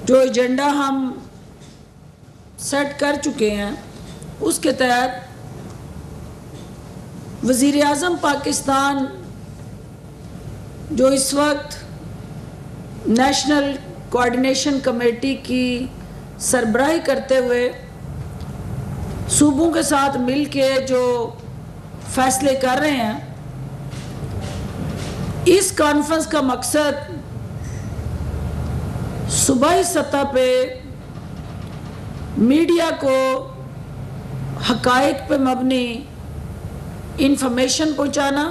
جو ایجنڈا ہم سیٹ کر چکے ہیں اس کے تحت وزیر اعظم پاکستان جو اس وقت نیشنل کوآرڈینیشن کمیٹی کی سربراہی کرتے ہوئے صوبوں کے ساتھ مل کے جو فیصلے کر رہے ہیں، اس کانفرنس کا مقصد صوبائی سطح پہ میڈیا کو حقائق پہ مبنی انفارمیشن پہنچانا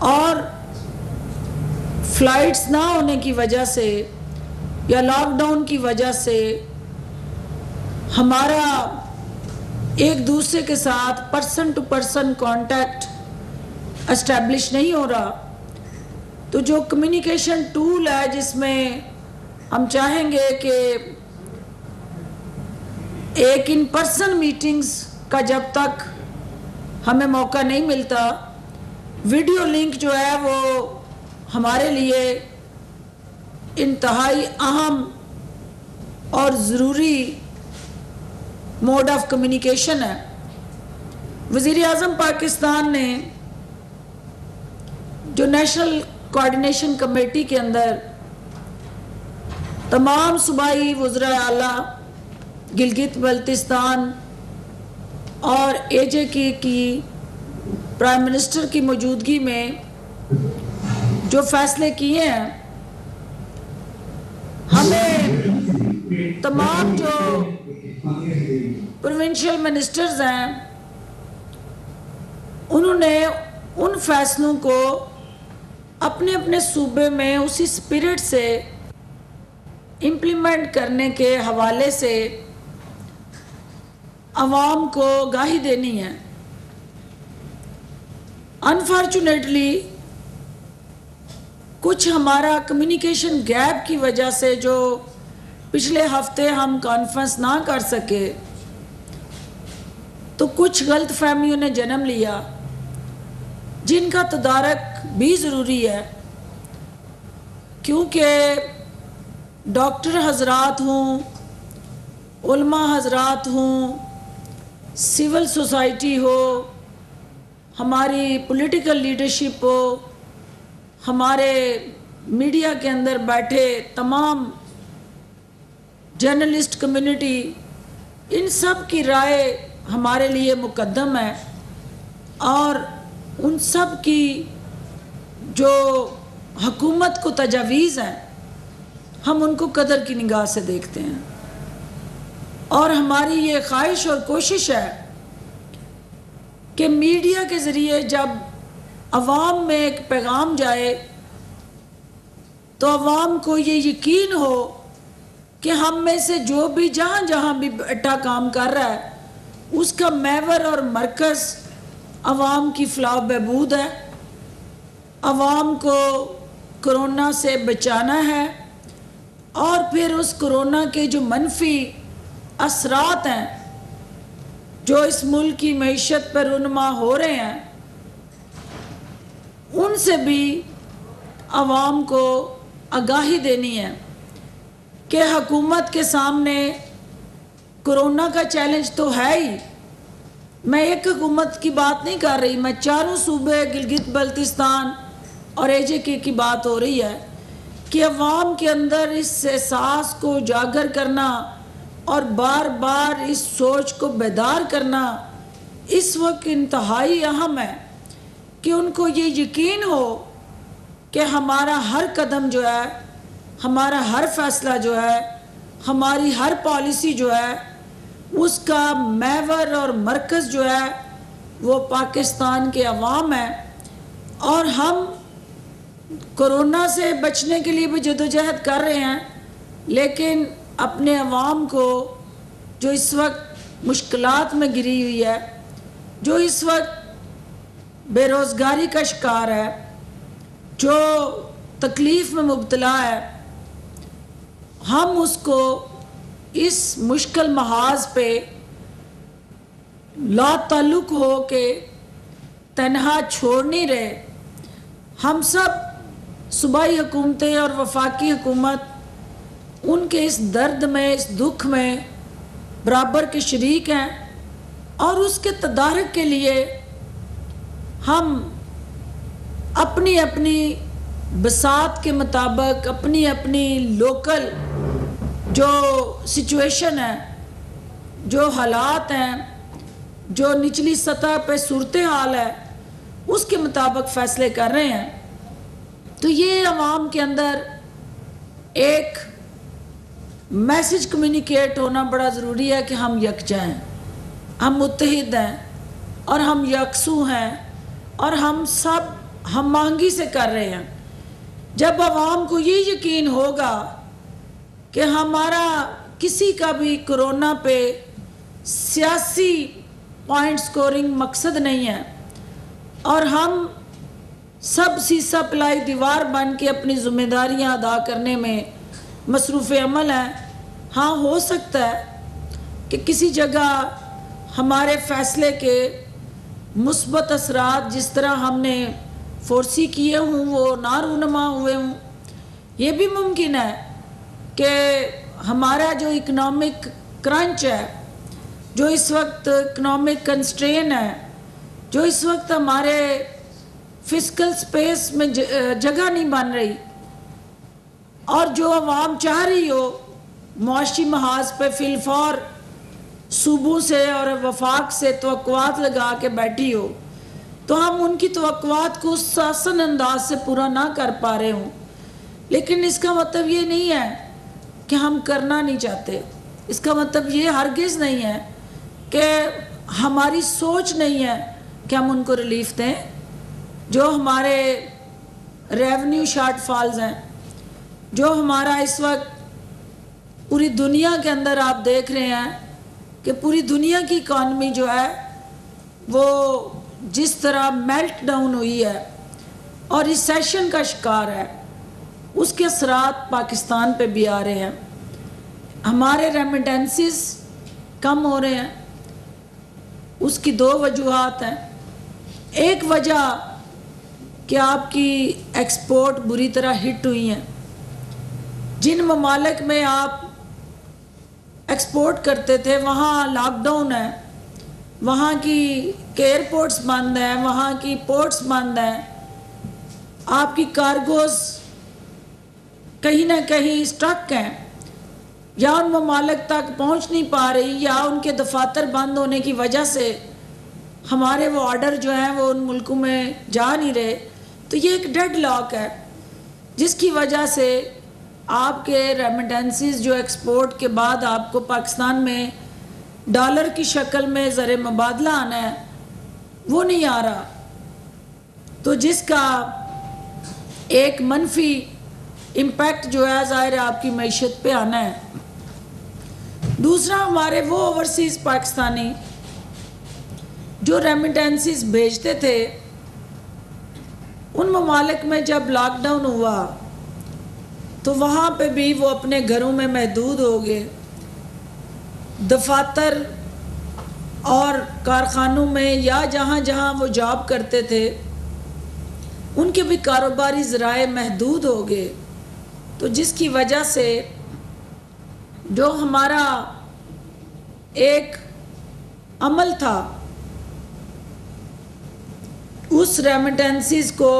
اور فلائٹس نہ ہونے کی وجہ سے یا لاک ڈاؤن کی وجہ سے ہمارا ایک دوسرے کے ساتھ person to person contact establish نہیں ہو رہا، تو جو کمیونیکیشن ٹول ہے جس میں ہم چاہیں گے کہ ایک ان پرسن میٹنگز کا جب تک ہمیں موقع نہیں ملتا، ویڈیو لنک جو ہے وہ ہمارے لیے انتہائی اہم اور ضروری موڈ آف کمیونیکیشن ہے۔ وزیر اعظم پاکستان نے جو نیشنل کوآرڈینیشن کمیٹی کے اندر تمام صوبائی وزراء اعلیٰ گلگت بلتستان اور اے جے کے کی پرائم منسٹر کی موجودگی میں جو فیصلے کیے ہیں، ہمیں تمام جو پروونشل منسٹرز ہیں انہوں نے ان فیصلوں کو اپنے اپنے صوبے میں اسی سپرٹ سے امپلیمنٹ کرنے کے حوالے سے عوام کو گاہی دینی ہے۔ انفارچونیٹلی کچھ ہمارا کمیونیکیشن گیپ کی وجہ سے جو پچھلے ہفتے ہم کانفرنس نہ کر سکے تو کچھ غلط فہمیوں نے جنم لیا، جن کا تدارک بھی ضروری ہے، کیونکہ ڈاکٹر حضرات ہوں، علماء حضرات ہوں، سول سوسائٹی ہو، ہماری پولیٹیکل لیڈرشپ ہو، ہمارے میڈیا کے اندر بیٹھے تمام جرنلسٹ کمیونٹی، ان سب کی رائے ہمارے لیے مقدم ہے، اور ان سب کی جو حکومت کو تجاویز ہیں ہم ان کو قدر کی نگاہ سے دیکھتے ہیں، اور ہماری یہ خواہش اور کوشش ہے کہ میڈیا کے ذریعے جب عوام میں ایک پیغام جائے تو عوام کو یہ یقین ہو کہ ہم میں سے جو بھی جہاں جہاں بھی بیٹھا کام کر رہا ہے اس کا محور اور مرکز عوام کی فلاح و بہبود ہے، عوام کو کرونا سے بچانا ہے، اور پھر اس کرونا کے جو منفی اثرات ہیں جو اس ملک کی معیشت پر رونما ہو رہے ہیں ان سے بھی عوام کو آگاہی دینی ہے کہ حکومت کے سامنے کرونا کا چیلنج تو ہے ہی۔ میں ایک حکومت کی بات نہیں کر رہی، میں چاروں صوبے گلگت بلتستان اور اے جے کے کی بات ہو رہی ہے کہ عوام کے اندر اس احساس کو اجاگر کرنا اور بار بار اس سوچ کو بیدار کرنا اس وقت انتہائی اہم ہے کہ ان کو یہ یقین ہو کہ ہمارا ہر قدم جو ہے، ہمارا ہر فیصلہ جو ہے، ہماری ہر پالیسی جو ہے، اس کا محور اور مرکز جو ہے وہ پاکستان کے عوام ہے، اور ہم کرونا سے بچنے کے لیے بھی جدوجہد کر رہے ہیں، لیکن اپنے عوام کو جو اس وقت مشکلات میں گری ہوئی ہے، جو اس وقت بے روزگاری کا شکار ہے، جو تکلیف میں مبتلا ہے، ہم اس کو اس مشکل محاذ پہ لا تعلق ہو کے تنہا چھوڑ نہیں رہے۔ ہم سب صوبائی حکومتیں اور وفاقی حکومت ان کے اس درد میں، اس دکھ میں برابر کے شریک ہیں، اور اس کے تدارک کے لیے ہم اپنی اپنی بساط کے مطابق، اپنی اپنی لوکل جو سچویشن ہے، جو حالات ہیں، جو نچلی سطح پہ صورتحال ہے، اس کے مطابق فیصلے کر رہے ہیں۔ تو یہ عوام کے اندر ایک میسج کمیونیکیٹ ہونا بڑا ضروری ہے کہ ہم یکجا ہیں، ہم متحد ہیں، اور ہم یکسو ہیں، اور ہم سب ہم آہنگی سے کر رہے ہیں۔ جب عوام کو یہ یقین ہوگا کہ ہمارا کسی کا بھی کرونا پہ سیاسی پوائنٹ سکورنگ مقصد نہیں ہے، اور ہم سب سیسا پلائی دیوار بن کے اپنی ذمہ داریاں ادا کرنے میں مصروف عمل ہیں، ہاں ہو سکتا ہے کہ کسی جگہ ہمارے فیصلے کے مثبت اثرات جس طرح ہم نے فورسی کیے ہوں وہ نہ رونما ہوئے ہوں۔ یہ بھی ممکن ہے کہ ہمارا جو اکنامک کرنچ ہے، جو اس وقت اکنامک کنسٹرین ہے، جو اس وقت ہمارے فسکل سپیس میں جگہ نہیں بن رہی، اور جو عوام چاہ رہی ہو معاشی محاذ پہ فی الفور صوبوں سے اور وفاق سے توقعات لگا کے بیٹھی ہو، تو ہم ان کی توقعات کو اس آسان انداز سے پورا نہ کر پا رہے ہوں۔ لیکن اس کا مطلب یہ نہیں ہے کہ ہم کرنا نہیں چاہتے، اس کا مطلب یہ ہرگز نہیں ہے کہ ہماری سوچ نہیں ہے کہ ہم ان کو ریلیف دیں۔ جو ہمارے ریونیو شارٹ فالز ہیں، جو ہمارا اس وقت پوری دنیا کے اندر آپ دیکھ رہے ہیں کہ پوری دنیا کی اکانومی جو ہے وہ جس طرح میلٹ ڈاؤن ہوئی ہے اور ریسیشن کا شکار ہے، اس کے اثرات پاکستان پہ بھی آ رہے ہیں۔ ہمارے ریمیٹنسز کم ہو رہے ہیں، اس کی دو وجوہات ہیں۔ ایک وجہ کہ آپ کی ایکسپورٹ بری طرح ہٹ ہوئی ہیں۔ جن ممالک میں آپ ایکسپورٹ کرتے تھے وہاں لاک ڈاؤن ہے، وہاں کی ایئرپورٹس بند ہیں، وہاں کی پورٹس بند ہیں، آپ کی کارگوز کہیں نہ کہیں اسٹک ہیں، یا ان ممالک تک پہنچ نہیں پا رہی، یا ان کے دفاتر بند ہونے کی وجہ سے ہمارے وہ آرڈر جو ہیں وہ ان ملکوں میں جا نہیں رہے۔ تو یہ ایک ڈیڈ لاک ہے جس کی وجہ سے آپ کے ریمیٹنسز جو ایکسپورٹ کے بعد آپ کو پاکستان میں ڈالر کی شکل میں زر مبادلہ آنا ہے وہ نہیں آ رہا، تو جس کا ایک منفی امپیکٹ جو ہے ظاہر ہے آپ کی معیشت پہ آنا ہے۔ دوسرا، ہمارے وہ اوورسیز پاکستانی جو ریمیٹنسز بھیجتے تھے، ان ممالک میں جب لاک ڈاؤن ہوا تو وہاں پہ بھی وہ اپنے گھروں میں محدود ہو گئے، دفاتر اور کارخانوں میں یا جہاں جہاں وہ جاب کرتے تھے ان کے بھی کاروباری ذرائع محدود ہو گئے، تو جس کی وجہ سے جو ہمارا ایک عمل تھا اس ریمیٹنسز کو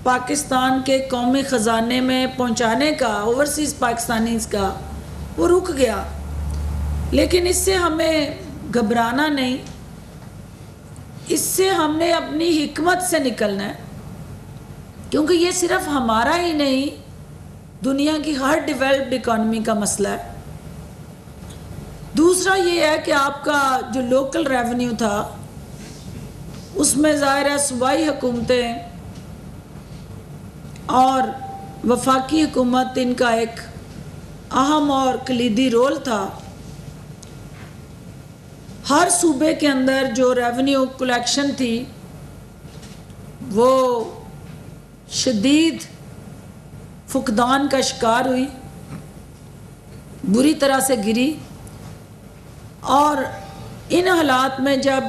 پاکستان کے قومی خزانے میں پہنچانے کا، اوورسیز پاکستانیز کا، وہ رک گیا۔ لیکن اس سے ہمیں گھبرانا نہیں، اس سے ہم نے اپنی حکمت سے نکلنا ہے، کیونکہ یہ صرف ہمارا ہی نہیں، دنیا کی ہر ڈیولپڈ اکانومی کا مسئلہ ہے۔ دوسرا یہ ہے کہ آپ کا جو لوکل ریونیو تھا اس میں ظاہر ہے صوبائی حکومتیں اور وفاقی حکومت ان کا ایک اہم اور کلیدی رول تھا۔ ہر صوبے کے اندر جو ریونیو کلیکشن تھی وہ شدید فقدان کا شکار ہوئی، بری طرح سے گری، اور ان حالات میں جب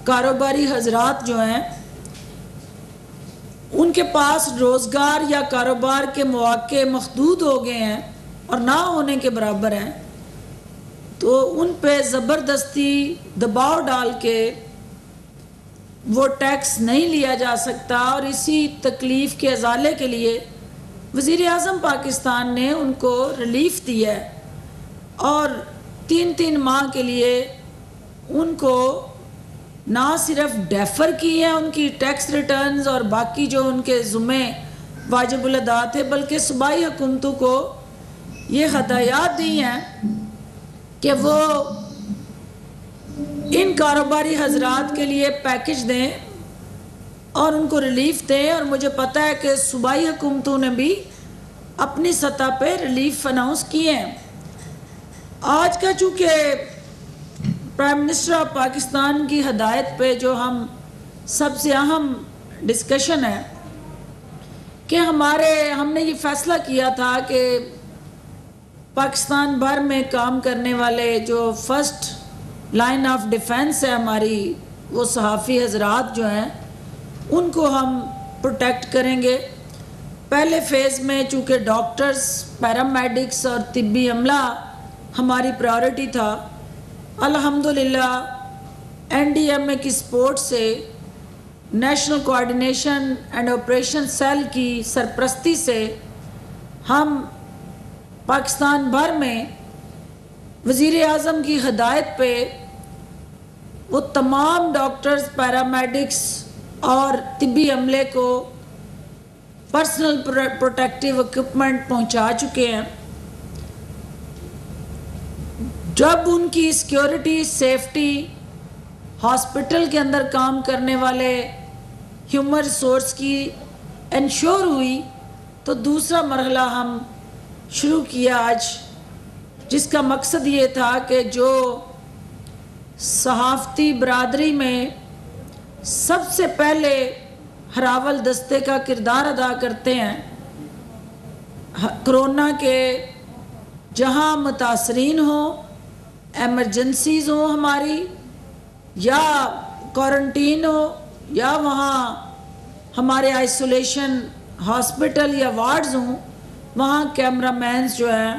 کاروباری حضرات جو ہیں ان کے پاس روزگار یا کاروبار کے مواقع محدود ہو گئے ہیں اور نہ ہونے کے برابر ہیں، تو ان پہ زبردستی دباؤ ڈال کے وہ ٹیکس نہیں لیا جا سکتا، اور اسی تکلیف کے ازالے کے لیے وزیر اعظم پاکستان نے ان کو ریلیف دیا ہے، اور 3 ماہ کے لیے ان کو نہ صرف ڈیفر کی ہیں ان کی ٹیکس ریٹرنز اور باقی جو ان کے ذمے واجب الادا تھے، بلکہ صوبائی حکومتوں کو یہ ہدایات دی ہیں کہ وہ ان کاروباری حضرات کے لیے پیکج دیں اور ان کو ریلیف دیں، اور مجھے پتہ ہے کہ صوبائی حکومتوں نے بھی اپنی سطح پہ ریلیف اناؤنس کیے ہیں۔ آج کا چونکہ پرائم منسٹر آف پاکستان کی ہدایت پہ جو ہم سب سے اہم ڈسکشن ہے کہ ہم نے یہ فیصلہ کیا تھا کہ پاکستان بھر میں کام کرنے والے جو فرسٹ لائن آف ڈیفنس ہے ہماری، وہ صحافی حضرات جو ہیں ان کو ہم پروٹیکٹ کریں گے۔ پہلے فیز میں چونکہ ڈاکٹرز، پیرامیڈکس اور طبی عملہ ہماری پرائیورٹی تھا، الحمدللہ این ڈی ایم اے کی سپورٹ سے، national coordination and operation cell کی سرپرستی سے ہم پاکستان بھر میں وزیر اعظم کی ہدایت پہ وہ تمام ڈاکٹرز، پیرامیڈکس اور طبی عملے کو پرسنل پروٹیکٹیو اکوپمنٹ پہنچا چکے ہیں۔ جب ان کی سیکیورٹی، سیفٹی، ہاسپٹل کے اندر کام کرنے والے ہیومن ریسورس کی انشور ہوئی، تو دوسرا مرحلہ ہم شروع کیا آج، جس کا مقصد یہ تھا کہ جو صحافتی برادری میں سب سے پہلے ہراول دستے کا کردار ادا کرتے ہیں، کرونا کے جہاں متاثرین ہوں، ایمرجنسیز ہوں ہماری، یا کوارنٹین ہو، یا وہاں ہمارے آئسولیشن ہاسپٹل یا وارڈز ہوں، وہاں کیمرہ مینز جو ہیں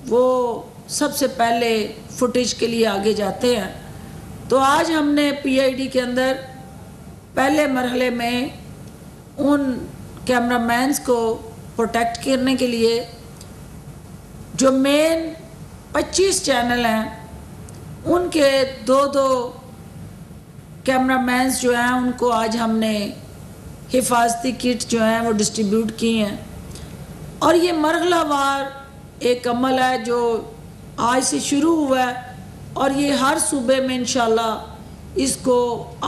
وہ سب سے پہلے فوٹیج کے لیے آگے جاتے ہیں۔ تو آج ہم نے پی آئی ڈی کے اندر پہلے مرحلے میں ان کیمرہ مینز کو پروٹیکٹ کرنے کے لیے جو مین 25 چینل ہیں ان کے 2 کیمرہ مینز جو ہیں ان کو آج ہم نے حفاظتی کٹ جو ہیں وہ ڈسٹریبیوٹ کی ہیں، اور یہ مرحلہ وار ایک عمل ہے جو آج سے شروع ہوا ہے، اور یہ ہر صوبے میں انشاءاللہ اس کو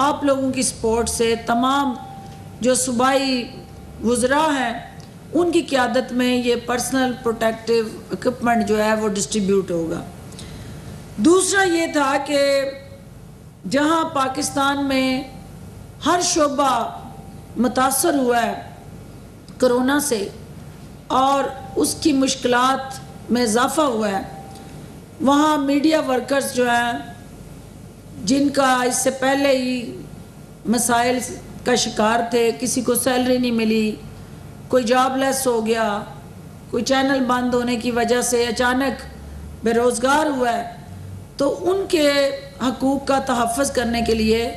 آپ لوگوں کی سپورٹ سے تمام جو صوبائی وزراء ہیں ان کی قیادت میں یہ پرسنل پروٹیکٹیو اکوپمنٹ جو ہے وہ ڈسٹریبیوٹ ہوگا۔ دوسرا یہ تھا کہ جہاں پاکستان میں ہر شعبہ متاثر ہوا ہے کرونا سے اور اس کی مشکلات میں اضافہ ہوا ہے، وہاں میڈیا ورکرز جو ہیں جن کا اس سے پہلے ہی مسائل کا شکار تھے، کسی کو سیلری نہیں ملی، کوئی جاب لیس ہو گیا، کوئی چینل بند ہونے کی وجہ سے اچانک بے روزگار ہوا ہے، تو ان کے حقوق کا تحفظ کرنے کے لیے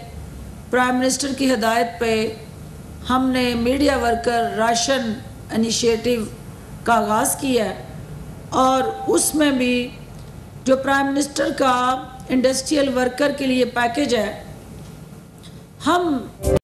پرائم منسٹر کی ہدایت پہ ہم نے میڈیا ورکر راشن انیشیٹو کا آغاز کیا ہے، اور اس میں بھی جو پرائم منسٹر کا انڈسٹریل ورکر کے لیے پیکج ہے، ہم